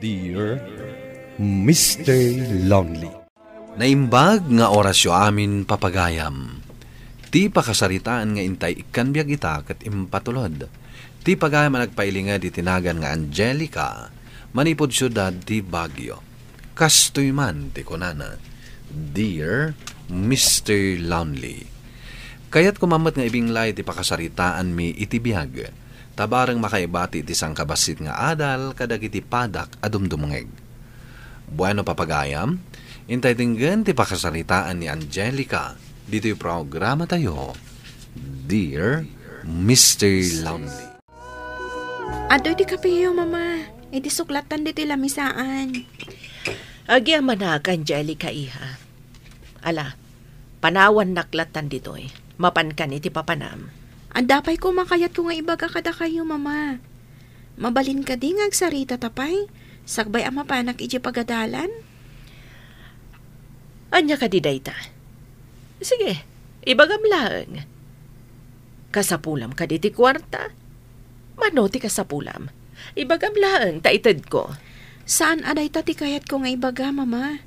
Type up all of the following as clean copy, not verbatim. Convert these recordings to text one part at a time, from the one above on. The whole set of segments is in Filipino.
Dear Mr. Lonely. Naimbag nga orasyo amin papagayam. Ti pakasaritaan nga intay ikan biyag ita kat impatulod. Ti pagayam nagpailinga di tinagan nga Angelica, manipod syudad ti Baguio. Kastoy man ti kunana. Dear Mr. Lonely. Kaya't kumamat nga ibinglay ti pakasaritaan mi iti biyag. Tabarang makaibati ti sang kabasit nga adal kadagiti padak adumdumungeg. Bueno papagayam, intay tinggan ti pakasaritaan ni Angelica dito yung programa tayo, Dear Mr. Lonely. Adoy ti kapeyo, mama. Iti suklatan dito lamisaan. Agya manak, Angelica, iha. Ala, panawan naklatan dito eh. Mapankan iti papanam. Andapay ko makayat ko nga ibaga kada kayo, mama. Mabalin ka di nga agsarita tapay. Sakbay ang mapanak iti pagadalan. Anya ka di dayta? Sige, ibagam lang. Kasapulam ka di ti kwarta. Manoti kasapulam. Ibagam lang, taitad ko. Saan aday ti kayat ko nga ibaga, mama?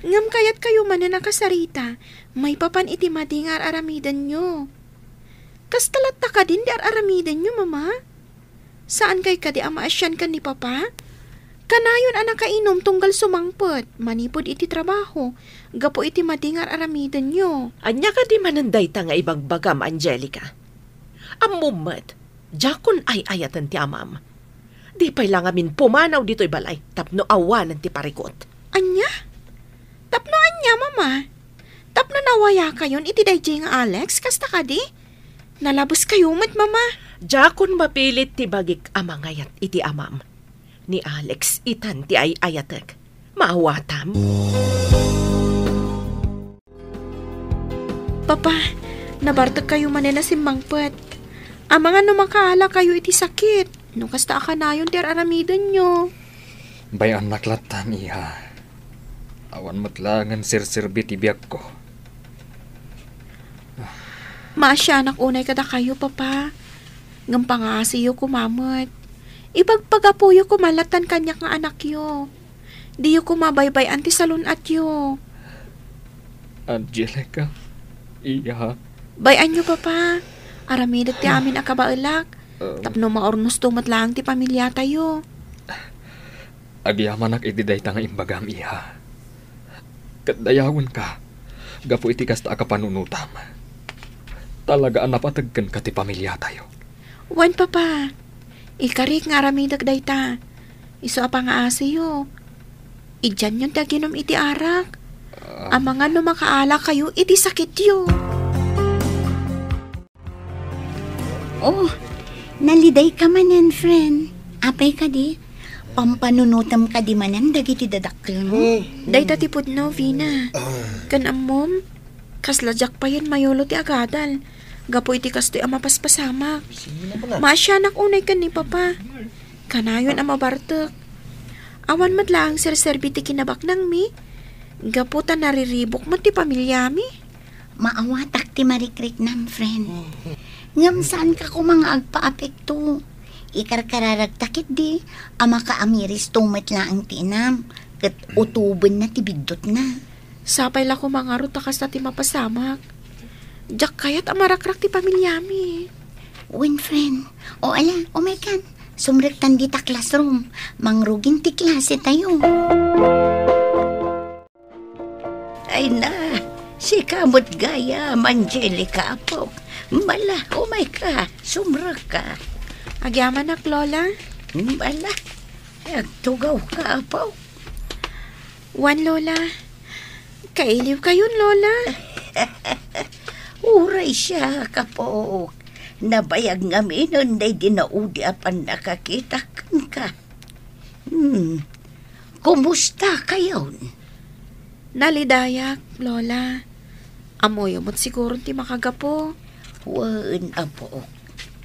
Ngam kayat kayo man na nakasarita. May papan iti madingar aramidan nyo. Kastalat ta ka din di aramidan nyo, mama? Saan kay ka di amaasyan ka ni papa? Kanayon anak kainom tunggal sumangpot, manipod iti trabaho, gapo iti madingar aramidan nyo. Anya ka di mananday ta nga ibagbagam, Angelica. Amumat, jakon ay ayatan ti amam. Di pa'y lang amin pumanaw dito'y balay, tapno awanan ti parikot. Anya? Tapno anya, mama? Tapno nawaya kayon iti dayjay nga Alex, kasta ka di? Nalabos kayo mat, mama. Jakon mapilit ti bagik amangayat iti amam. Ni Alex itan ti ay ayatek. Maawatam. Papa, nabartag kayo manena simbangpet. Ang mga numakaala kayo iti sakit. Nung kasta ka na yun, der aramidan nyo. Bayan naklatan, iha. Awan matlangan sir-sirbi ti biyak ko. Maasyanak unay kada kayo, papa. Ngam pangasiyo kumamot. Ipagpagapuyo kumalatan kanyak nga anak yo. Di yo kumabaybay anti salon at yo. Angelica, iya. Bayan yo, papa. Aramidat ti amin akabailak. Tapno maornos tumat lang ti pamilya tayo. Agyaman ak ididay ta nga imbagam, iha. Kadayawon ka. Gapo iti kasta akapanunutam. Talaga napatagkan ka ti pamilya tayo. Wan, papa. Ikarik nga ramidag dayta. Iso apa nga asiyo. Idyan yun taginom iti arak. Ang mga numakaala kayo iti sakit yo. Oh, naliday ka manan, friend. Apay ka di. Pampanunutam ka di manan dagiti dadakkel mo. Dayta ti pudno, Vina. Kan amom, kasladyak pa yan mayolo ti agadal. Gapo iti kastoy ang mapaspasamak. Maasyanak unay kan ni papa. Kanayon ang mabartok. Awan madlaang sir-serbi ti kinabak nang mi. Gapo ta nariribok mo ti pamilya mi. Maawatak ti marikrik nan, friend. Ngam saan ka ko mga agpa-apekto. Ikarkararagtakit di. Ama ka amiris tumat lang ang tinam. Kat utuban na ti bigdot na. Sapay la ko mga rutakas na ti mapasamak. Diyak kayat amarakrak ti pamilyami. When friend, o ala, o may kan, sumrektan di ta classroom, mangrugin ti klase tayo. Ay na, si kamot gaya, Angelica po. Mala, o may ka, sumrak ka. Agyaman nak, Lola? Mala, agtugaw ka po. Wan, Lola. Kailiw kayon, Lola. Uray siya, kapok. Nabayag nga minon day dinaudi apan nakakita ka. Kumusta kayo? Nalidayak, Lola. Amoy mo't siguro ti makagapo. Wan, apo.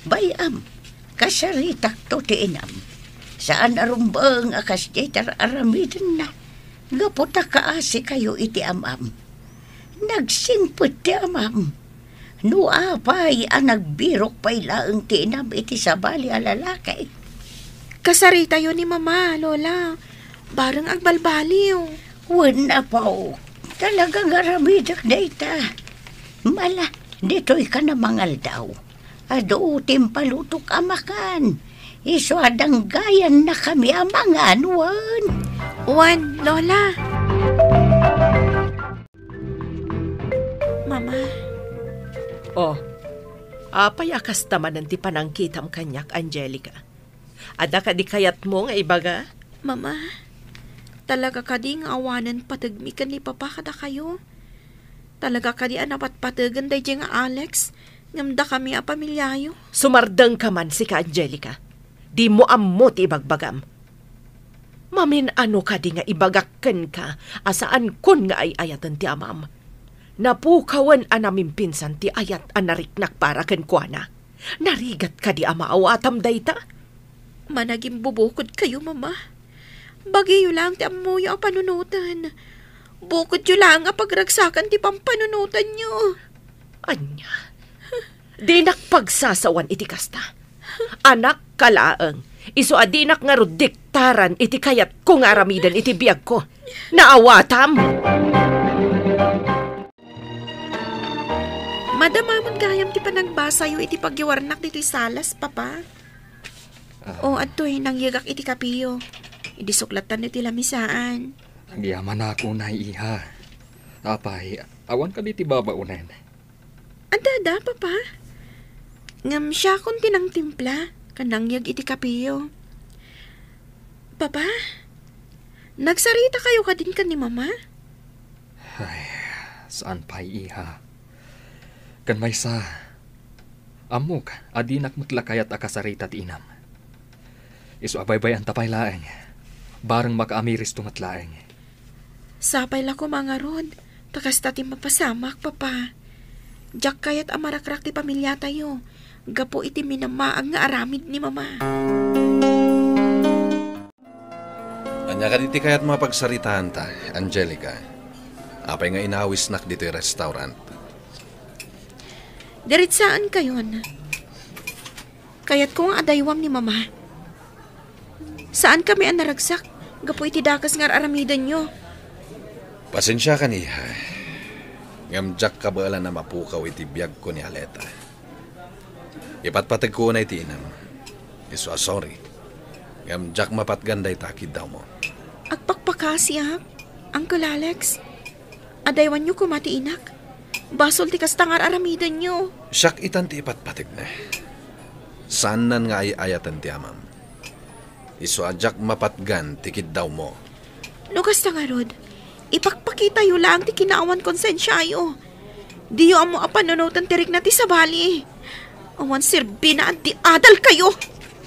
Bayam, kasaritak to ti inam. Saan arumbang akas ditar aramidan na. Gaputa kaasi kayo iti amam. Nagsingput ti amam. Nuapay ang nagbirok pa'y laang tinam iti sabali alalakay. Kasarita yun ni Mama, Lola. Barang agbalbaliw. Wala pa o. Talagang aramidak na ita. Mala, dito'y ka na mangal daw. Ado timpalutok amakan. Iso adang gayan na kami amangan, wan. Wan, Lola. Mama, Oh, apay akas tamanan ti panangkitam kanyak, Angelica. Ada ka di kayat mo nga ibaga? Mama, talaga ka di nga awanan patagmikan ni Papa kada kayo. Talaga ka di anapat patagan day nga Alex, ngamda kami a pamilyayo. Sumardang ka man si ka, Angelica. Di mo ammo ti ibagbagam. Mamin ano ka di nga ibagakken ka, asaan kun nga ay ayatan ti amam. Napukawan anaming pinsan ti ayat anariknak para ken kuana. Narigat ka di amaawatam dayta. Managing bubukod kayo, Mama. Bagiyo lang ti amuyo ang panunutan. Bukod yu lang ang pagragsakan ti pampanunutan nyo. Anya, di nakpagsasawan iti kasta. Anak kalaeng, iso adinak nga diktaran iti kayat kung aramidan iti biyag ko. Naawatam! Madamamon gayam ti panagbasayo iti pagyawarnak dito'y salas, Papa. O adto'y nangyagak iti kapiyo. Idi suklatan iti lamisaan. Ang yaman ako na iha. Apay, awan ka di ti babaunan. Adada, Papa. Ngam siya kung tinang timpla, kanangyag iti kapiyo. Papa, nagsarita kayo ka din ka ni Mama? Ay, saan pa iha? Kan may sa amok, adinak mutlakayat akasarita ti inam. Isu abaybay ang tapay laeng. Barang makaamiris tungat laeng. Sapay la ko mga rod, takas tati mapasamak, Papa. Diyak kayat amarakrak ti pamilya tayo. Gapo iti minamaang nga aramid ni Mama. Anya ka diti kayat mapagsaritahan ta, Angelica. Apay nga inawis nak dito yung restaurant. Diritsaan kayon. Kayat ko nga adaywam ni Mama. Saan kami ang naragsak? Gapo iti dakas nga aramidan nyo. Pasensya ka niya. Ngamjak ka bala na mapukaw iti biyag ko ni Aleta. Ipatpatag ko na iti inam. Iso sorry. Ngamjak mapatganday takid daw mo. Agpakpakasiyak, Uncle Alex. Adaywan nyo kumati inak. Basol ti kastangar aramidan nyo. Siyak itan ti ipatpatig na. Saan nan nga ay ayatan ti amam? Iso ajak mapatgan tikid daw mo. Lukas na nga, Rod. Ipakpakita yu lang ti kinaawan konsensya ayo. Di yu amo apanunutan tirik na ti sabali. Awan sirbi na at di adal kayo.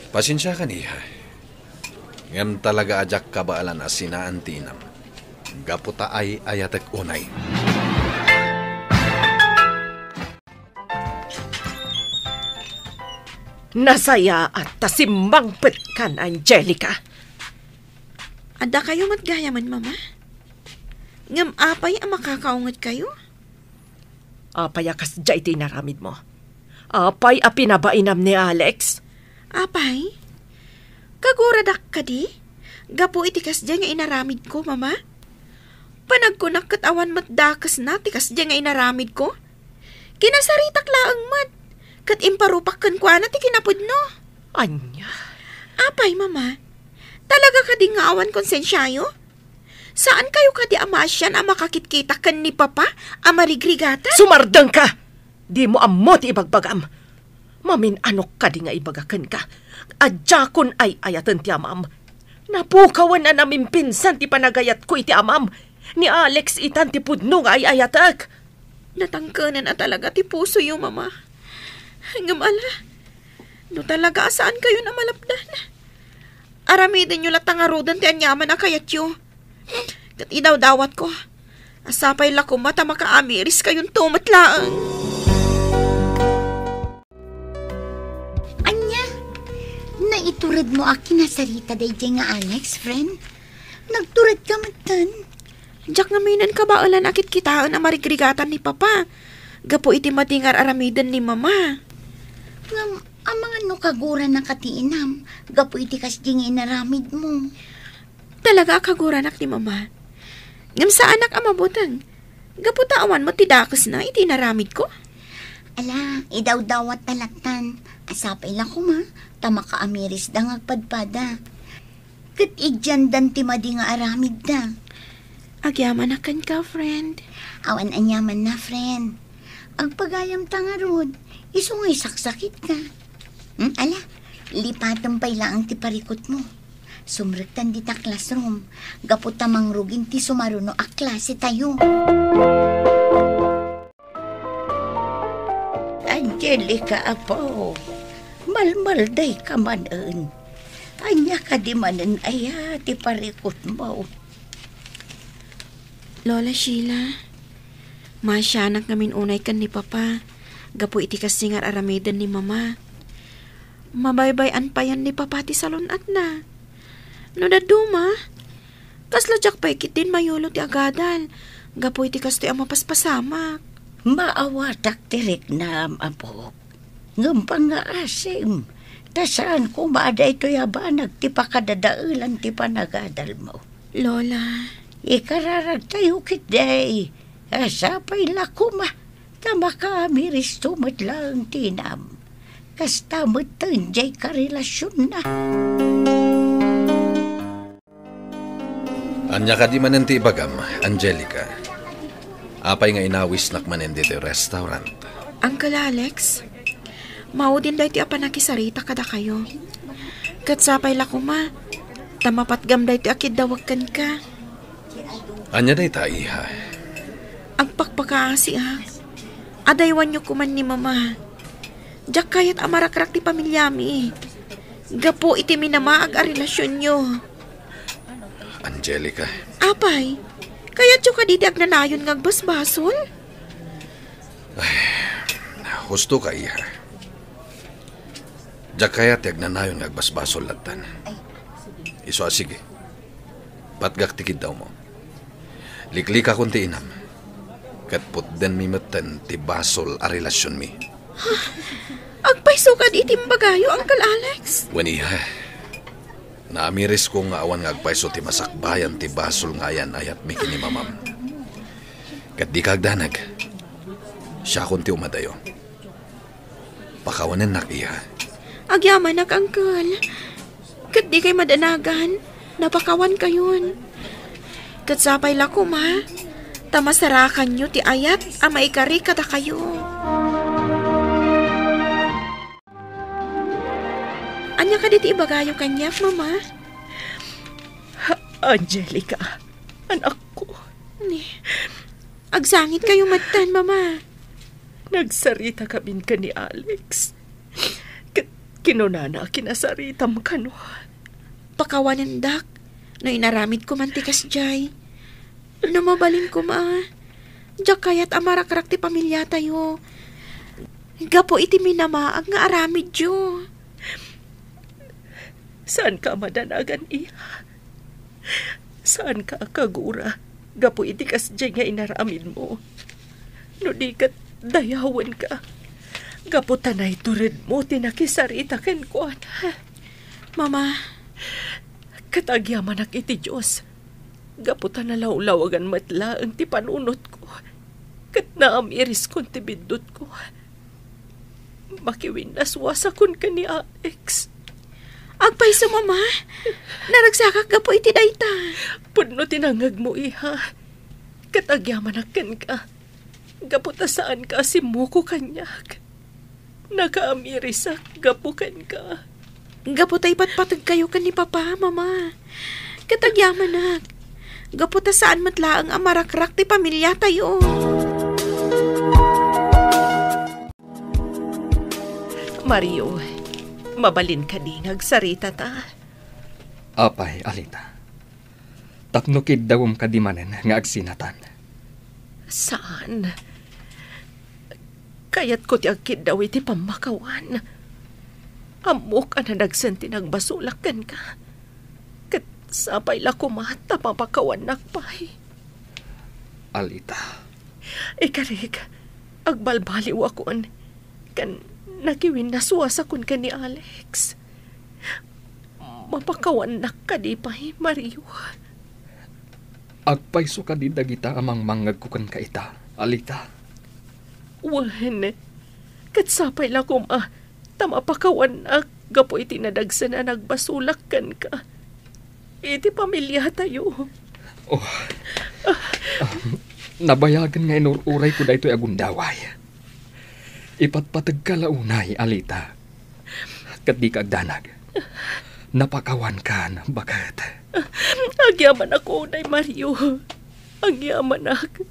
Pasensya ka niya. Ngam talaga ajak kabaalan asinaan tinam. Gaputa ay ayatek unay. Nasaya at tasimbangpet kan, Angelica. Ada kayo matgayaman, Mama? Ngam apay ang makakaungat kayo? Apay akas jay tinaramid mo. Apay a pinabainam ni Alex. Apay? Kaguradak ka di? Gapo itikas dyan nga inaramid ko, Mama? Panagkunak katawan matdakas na tikas dyan nga inaramid ko? Kinasaritak laang mat. Kat imparupak kan kwa na ti kinapod no. Anya? Apay, Mama? Talaga ka di nga awan konsensyayo? Saan kayo ka di amasyan ang makakitkita kan ni Papa ang marigrigata? Sumardang ka! Di mo ammo ti ibagbagam. Mamin anok ka di nga ibagakan ka. Adjakon ay ayatan ti amam. Napukawan na namin pinsan ti panagayat ko iti amam. Ni Alex itan ti pudno nga ay ayatak. Natangkanan na talaga ti puso yung Mama. Hanggang ala, no talaga saan kayo na malapdan? Aramidin nyo latangarudan ti anyaman na kayat yo. Kat idawdawat ko, asapay lako mata makaamiris kayong tumatlaang. Anya, naiturad mo akin na sarita day nga Alex, friend. Nagturad ka matan. Diyak nga minan kabaalan akit kitaan ang marigrigatan ni Papa. Gapo iti matingar aramidan ni Mama. Ngam, ang mga nukagura na katiinam, gapo iti kasding inaramid mo. talaga kaguranak ni mama. Ngam sa anak amabutang. Gaputawan mo tidakas na itinaramid ko. Ala, idaw-dawat talatan. Asapay lang ko ma, tama ka amiris da ngagpadpada. Kat igyan dan timadi nga aramid da. Agyaman akan ka, friend. Awan anyaman na, friend. Ang pagayam tangarod, isungay saksakit ka. Ala, lipatan pa lang ang tiparikot mo. Sumrektan di ta classroom. Gapot tamang rugin ti sumaruno a klase tayo. Angelica, apo. Malmalday ka manan. Anya ka di manan aya ti parikot mo. Lola Sheila, masyanak namin unay kan ni Papa. Gapo iti kasingar aramidan ni Mama. Mabaybayan pa yan ni Papa ti salunat na. No daduma, kasladyak pa ikitin mayulo ti agadal. Gapo iti kasto ang mapaspasamak. Maawatak tirik na, apo. Ngampang nga asim. Tasaan ko maada ito yabanag ti pakadadaulan ti panagadal mo. Lola, ikararag tayo kitday. Asapay lakuma. Tama ka amiris tumat lang tinam. Kasta matanjay ka relasyon na. Anya ka di manen ti ibagam, Angelica. Apay nga inawis nakmanen dito restaurant. Uncle Alex, maudin dahi ti apanakisarita kada kayo. Katsapay lakuma, tamapat gamday ti akid dawagkan ka. Anya day ta, iha. Agpakpakaasi ha. Adaywan nyo kuman ni Mama. Diyak kayat amarakrak ti pamilyami. Gapo iti minamaag a relasyon nyo. Angelica. Apay, kaya tiyo ka diti agnanayon ngagbasbasol? Husto ka, iha. Diyak kaya ti agnanayon ngagbasbasol latan. Iso sige. Patgak tikid daw mo. Liklik akong ti inam. Katput den mi matan ti basol a relasyon mi. Agpaysukad itim bagayo, Uncle Alex. Waniha. Naamiris ko nga awan nga agpayso ti masakbayan ti basol nga yan ayat mi kini mamam. Kat di kagdanag. Siya kun ti umadayo. Pakawanan nak iya. Agyaman nak, Uncle. Kat di kay madanagan, napakawan kayon. Kat sapay lako ma, tamasarakan nyo ti ayat ang maikari kada kayo. Anya ka diti ibagayo kanya, Mama? Angelica, anak ko. Agsangit kayo matan, Mama. Nagsarita kami ka ni Alex. Kinunana kinasaritam ka no. Pakawanan dak, no inaramid ko mantikas jay. No mabalin ko ma. Diyak kayat amarakrak ti pamilya tayo. Gapo iti minamaag nga aramid jo. Saan ka madanagan, iha? Saan ka kagura? Gapo iti kasjay nga inaramid mo. No di kat dayawan ka. Gapo tanay turid mo tinakisarita ken ko. Mama, katagyaman ak iti Diyos. Gapo tanalawlawagan matla ang ti panunot ko. Kat naamiris kon ti bindot ko. Makiwin naswasa kon ka ni Alex. agpayso, Mama. Naragsakak gapo iti dayta. Puno tinangag mo, iha. Katagyaman akan ka. Gaputa saan ka simuko kanyak. Nakaamirisak gapukan ka. Gaputa ipatpatag kayo kan ni Papa, Mama. Katagyaman nak. Gaputa saan matlaang amarakrak ti pamilya tayo. Mario, mabalin ka di nagsarita ta. Apay, Alita. Tapnukid dawom kadimanen nga agsinatan. Saan? Kayat ko ti agkid daw iti pamakawan. Amok na nagsanti nagbasulakan ka. Kat sapay la kumata papakawan nakpay. Alita. Ikarig, agbalbaliw akon. Kan nakiwin naswasa kun ka ni Alex. mapakawanak ka di pa, Mario. Agpaiso ka di dagita amang mangagkukan ka ita, Alita. Wan, katsapay lang kung tama pakawanak, gapo iti nadagsan na nagbasulakan ka. Iti pamilya tayo. Oh, nabayagan nga inururay ko da ito'y agundaway. Ipatpatag ka launay, Alita. Kat di ka agdanag. Napakawan ka na, bakit? Agyaman ako, Nay Mario. Agyaman ako.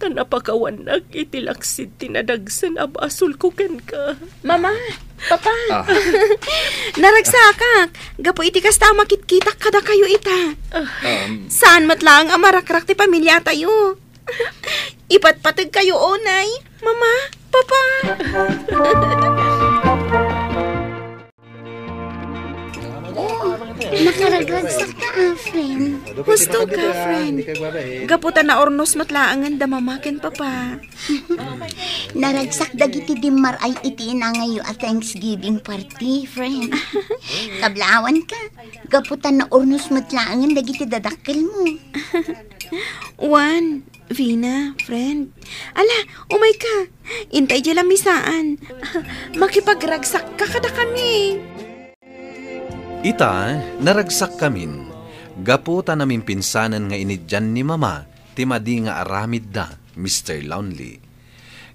Tanapakawanak itilaksid tinadagsan abasul ko ken ka. Mama, Papa, naragsakak. Gapo iti kasta makitkitak kada kayo ita. Saan matlang ang marakrak ti pamilya tayo? Ipatpatag kayo, Nay. Mama, Papa. Nakaragagsak ka, friend. Gusto ka, friend. Gaputan na ornos matlaangan da mamakin, Papa. Naragsak dagiti dimar ay iti na ngayon at Thanksgiving party, friend. Kablawan ka. Gaputan na ornos matlaangan dagiti dadakkel mo. Juan, Vina, friend. Ala, umay ka. Intay dyan lang misaan. Makipagragsak ka kada kami. Ita, naragsak kamin. Gaputa namin pinsanan nga inidyan ni Mama, timadi nga aramid da, Mr. Lonely.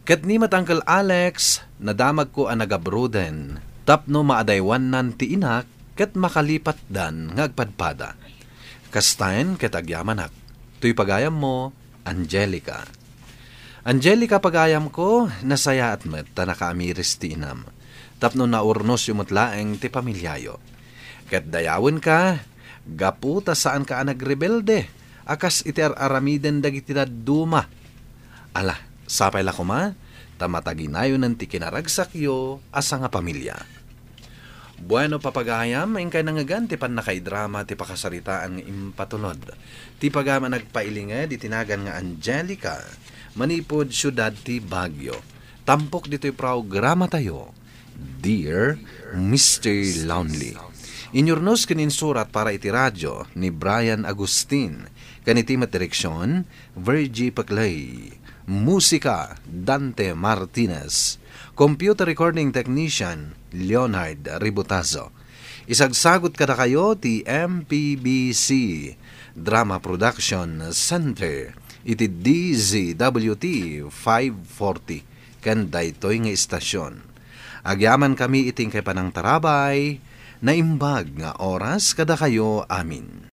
Kat ni matangkal Alex, nadamag ko ang nagabroden, tapno maadaywan nan ti inak, kat makalipat dan ngagpadpada. Kastain kat agyamanak, tuy pagayam mo, Angelica. Angelica pagayam ko, nasaya at met, tanakaamiris ti inam. Tapno naurnos yumutlaeng ti pamilyayo. Kat dayawin ka, gaputa saan ka nagrebelde, akas iti aramiden dagiti duma. Ala, sapay la kuma, tamataginayo ng ti kinaragsakyo asa nga pamilya. Bueno papagayam, ingkay nangagan ti pan nakaidrama ti pakasaritaan nga impatulod. Ti pagama nagpailinga di tinagan nga Angelica, manipod syudad ti Baguio. Tampok dito'y programa tayo, Dear Mr. Lonely. Inyurnos kanin surat para iti radyo ni Brian Agustin. Kaniti direksyon, Virgie Paclay. Musika, Dante Martinez. Computer recording technician, Leonard Ributazo. Isagsagot kada kayo ti MPBC Drama Production Center. Iti DZWT 540. Kanda ito'y nga istasyon. Agyaman kami iting kay panang tarabay, naimbag nga oras kada kayo amin.